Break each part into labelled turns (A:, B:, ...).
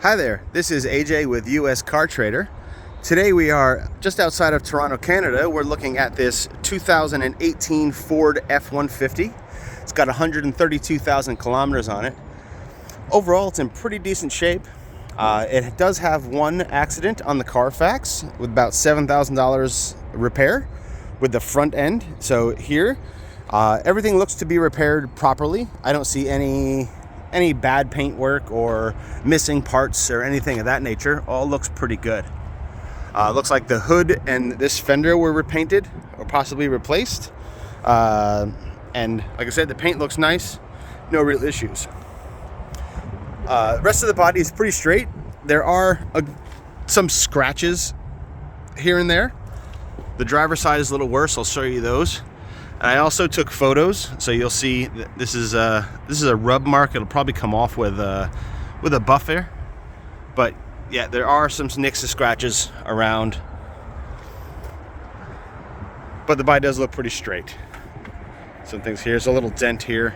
A: Hi there, this is AJ with US Car Trader. Today we are just outside of Toronto, Canada. We're looking at this 2018 Ford F-150. It's got 132,000 kilometers on it. Overall, it's in pretty decent shape. It does have one accident on the Carfax with about $7,000 repair with the front end. So here, everything looks to be repaired properly. I don't see any bad paint work or missing parts or anything of that nature. All looks pretty good. Looks like the hood and this fender were repainted or possibly replaced. And like I said, the paint looks nice. No real issues. Rest of the body is pretty straight. There are some scratches here and there. The driver's side is a little worse. I'll show you those. And I also took photos, so you'll see that this is a rub mark. It'll probably come off with a buffer, but yeah, there are some nicks and scratches around, but the body does look pretty straight. Some things here. There's a little dent here.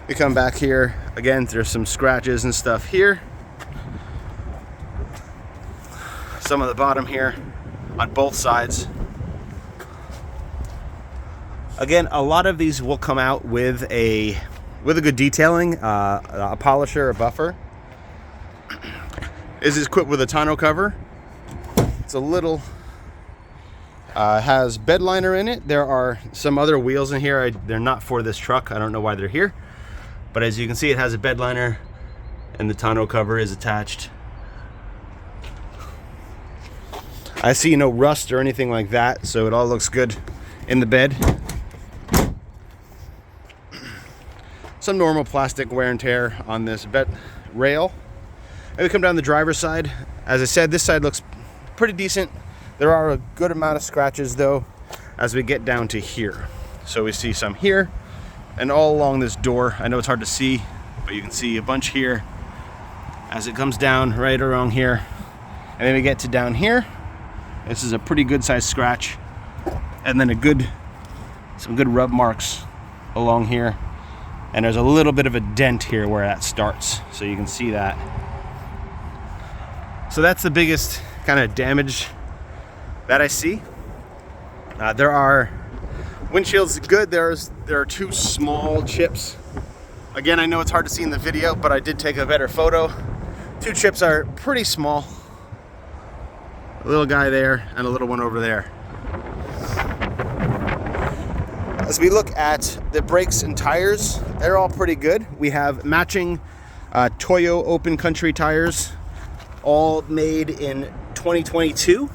A: We come back here again. There's some scratches and stuff here. Some of the bottom here on both sides. Again, a lot of these will come out with a good detailing, a polisher, a buffer. This is equipped with a tonneau cover. It's a little, has bed liner in it. There are some other wheels in here. They're not for this truck. I don't know why they're here. But as you can see, it has a bed liner and the tonneau cover is attached. I see no rust or anything like that, so it all looks good in the bed. Some normal plastic wear and tear on this bed rail. And we come down the driver's side. As I said, this side looks pretty decent. There are a good amount of scratches though as we get down to here. So we see some here and all along this door. I know it's hard to see, but you can see a bunch here as it comes down right around here. And then we get to down here. This is a pretty good sized scratch. And then some good rub marks along here. And there's a little bit of a dent here where that starts, so you can see that. So that's the biggest kind of damage that I see. There are windshield's good. There are two small chips. Again, I know it's hard to see in the video, but I did take a better photo. Two chips are pretty small. A little guy there and a little one over there. As we look at the brakes and tires, they're all pretty good. We have matching Toyo Open Country tires, all made in 2022.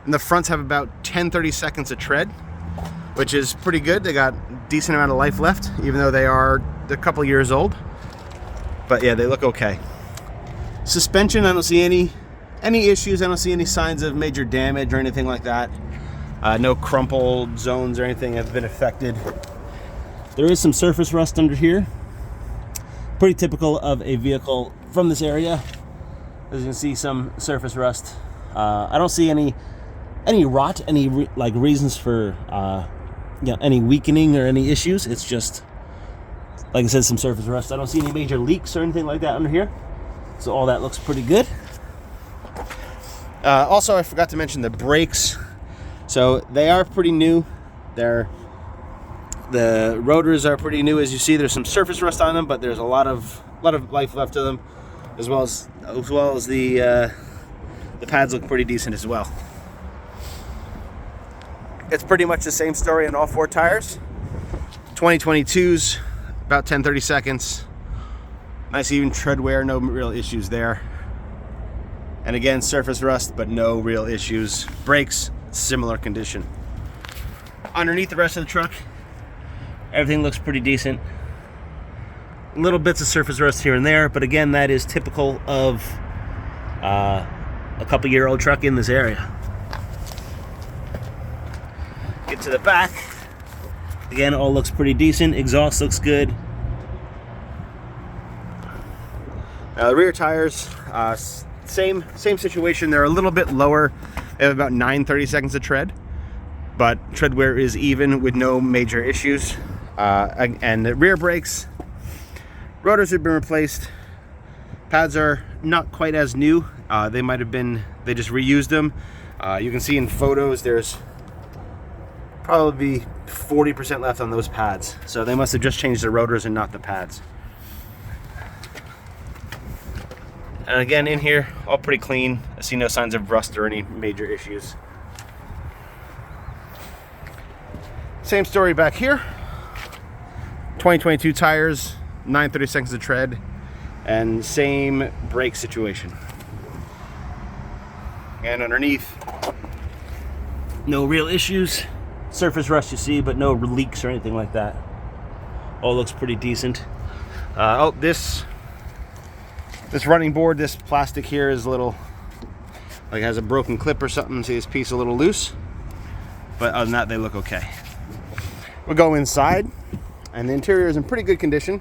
A: And the fronts have about 10-30 seconds of tread, which is pretty good. They got a decent amount of life left, even though they're a couple years old. But yeah, they look okay. Suspension, I don't see any issues. I don't see any signs of major damage or anything like that. No crumpled zones or anything have been affected. There is some surface rust under here. Pretty typical of a vehicle from this area. As you can see, some surface rust. I don't see any rot, any reasons for any weakening or any issues. It's just, like I said, some surface rust. I don't see any major leaks or anything like that under here. So all that looks pretty good. Also, I forgot to mention the brakes. So they are pretty new. The rotors are pretty new. As you see, there's some surface rust on them, but there's a lot of life left to them, as well as the pads look pretty decent as well. It's pretty much the same story on all four tires. 2022s, about 10-30 seconds. Nice even tread wear, no real issues there. And again, surface rust, but no real issues. Brakes, similar condition. Underneath the rest of the truck, everything looks pretty decent. Little bits of surface rust here and there, but again, that is typical of a couple-year-old truck in this area. Get to the back. Again, all looks pretty decent. Exhaust looks good. The rear tires, same situation. They're a little bit lower. They have about 9-30 seconds of tread, but tread wear is even with no major issues. And the rear brakes Rotors have been replaced. Pads are not quite as new. They might have been, they just reused them. You can see in photos there's probably 40% left on those pads. So they must have just changed the rotors and not the pads. And again, in here, all pretty clean. I see no signs of rust or any major issues. Same story back here. 2022 tires, 9/32 of tread, and same brake situation. And underneath, no real issues. Surface rust you see, but no leaks or anything like that. All looks pretty decent. Oh, this running board, this plastic here is a little, like has a broken clip or something. See this piece a little loose, but other than that, they look okay. We'll go inside, and the interior is in pretty good condition.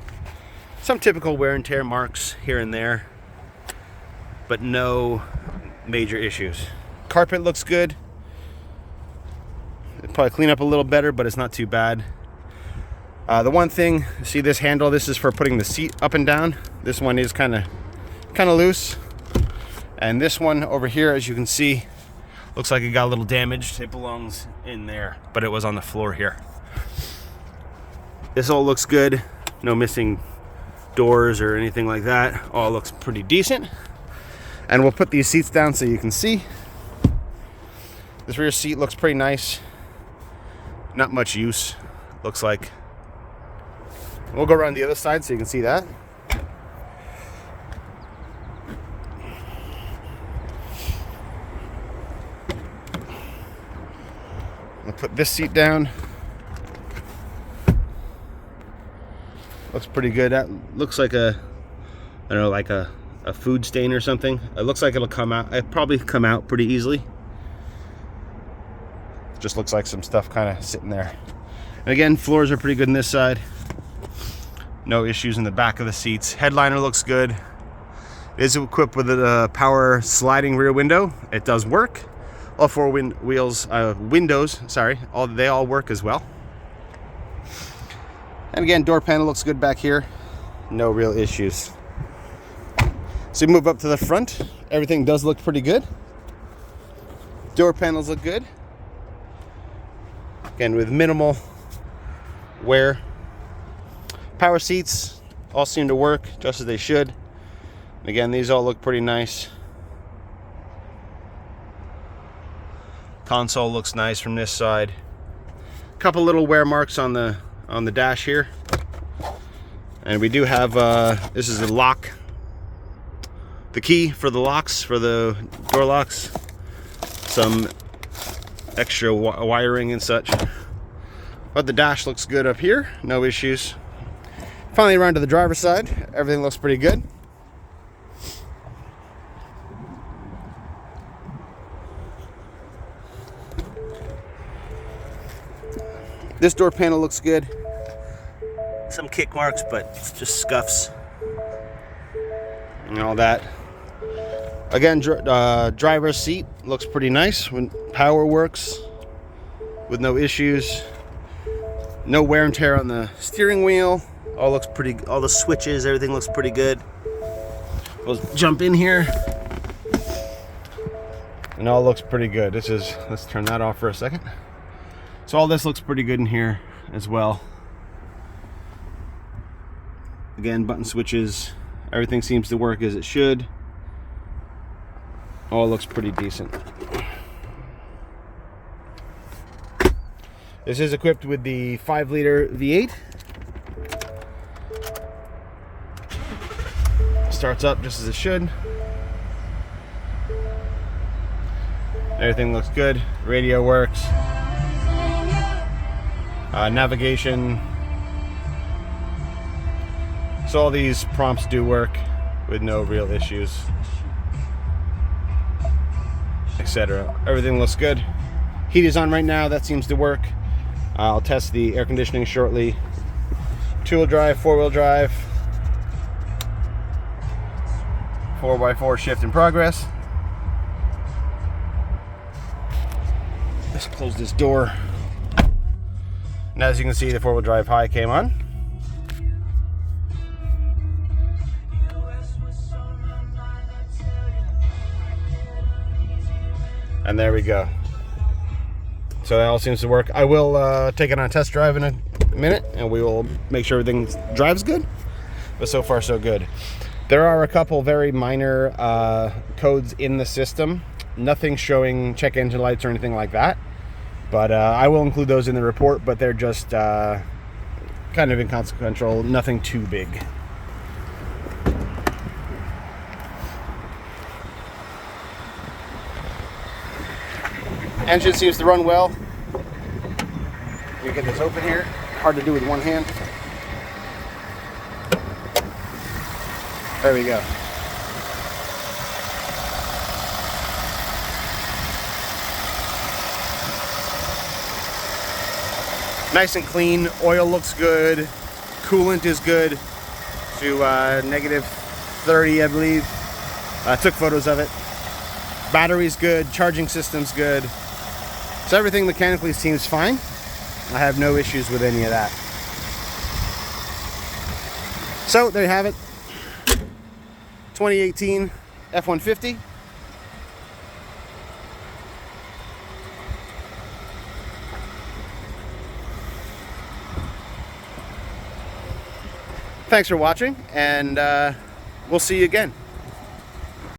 A: Some typical wear and tear marks here and there, but no major issues. Carpet looks good. It'd probably clean up a little better, but it's not too bad. The one thing, see this handle, this is for putting the seat up and down. This one is kind of loose. And this one over here, as you can see, looks like it got a little damaged. It belongs in there, but it was on the floor here. This all looks good. No missing doors or anything like that. All looks pretty decent. And we'll put these seats down so you can see. This rear seat looks pretty nice. Not much use, looks like. We'll go around the other side so you can see that. I'll put this seat down. Looks pretty good. That looks like a, I don't know, like a food stain or something. It looks like it'll come out. It'll probably come out pretty easily. Just looks like some stuff kind of sitting there. And again, floors are pretty good on this side. No issues in the back of the seats. Headliner looks good. It is equipped with a power sliding rear window. It does work. All four windows, they all work as well. And again, door panel looks good back here. No real issues. So you move up to the front. Everything does look pretty good. Door panels look good. Again, with minimal wear. Power seats all seem to work just as they should. And again, these all look pretty nice. Console looks nice from this side. A couple little wear marks on the dash here. And we do have this is the lock, the key for the locks, for the door locks. Some extra wiring and such. But the dash looks good up here, no issues. Finally around to the driver's side, everything looks pretty good. This door panel looks good. Some kick marks, but it's just scuffs and all that. Again, driver's seat looks pretty nice when power works with no issues. No wear and tear on the steering wheel. All looks pretty, all the switches, everything looks pretty good. We'll jump in here. And all looks pretty good. Let's turn that off for a second. So all this looks pretty good in here as well. Again, button switches, everything seems to work as it should. All looks pretty decent. This is equipped with the 5-liter V8. Starts up just as it should. Everything looks good. Radio works. Navigation. So all these prompts do work with no real issues, etc. Everything looks good. Heat is on right now. That seems to work. I'll test the air conditioning shortly. 2-wheel drive, 4-wheel drive. 4x4 shift in progress. Let's close this door. And as you can see, the 4-wheel drive high came on. And there we go. So that all seems to work. I will take it on a test drive in a minute, and we will make sure everything drives good. But so far, so good. There are a couple very minor codes in the system. Nothing showing check engine lights or anything like that. But I will include those in the report, but they're just kind of inconsequential, nothing too big. Engine seems to run well. Let me get this open here. Hard to do with one hand. There we go. Nice and clean. Oil looks good. Coolant is good to -30, I believe. I took photos of it. Battery's good. Charging system's good. So everything mechanically seems fine. I have no issues with any of that. So there you have it. 2018 F-150. Thanks for watching, and we'll see you again.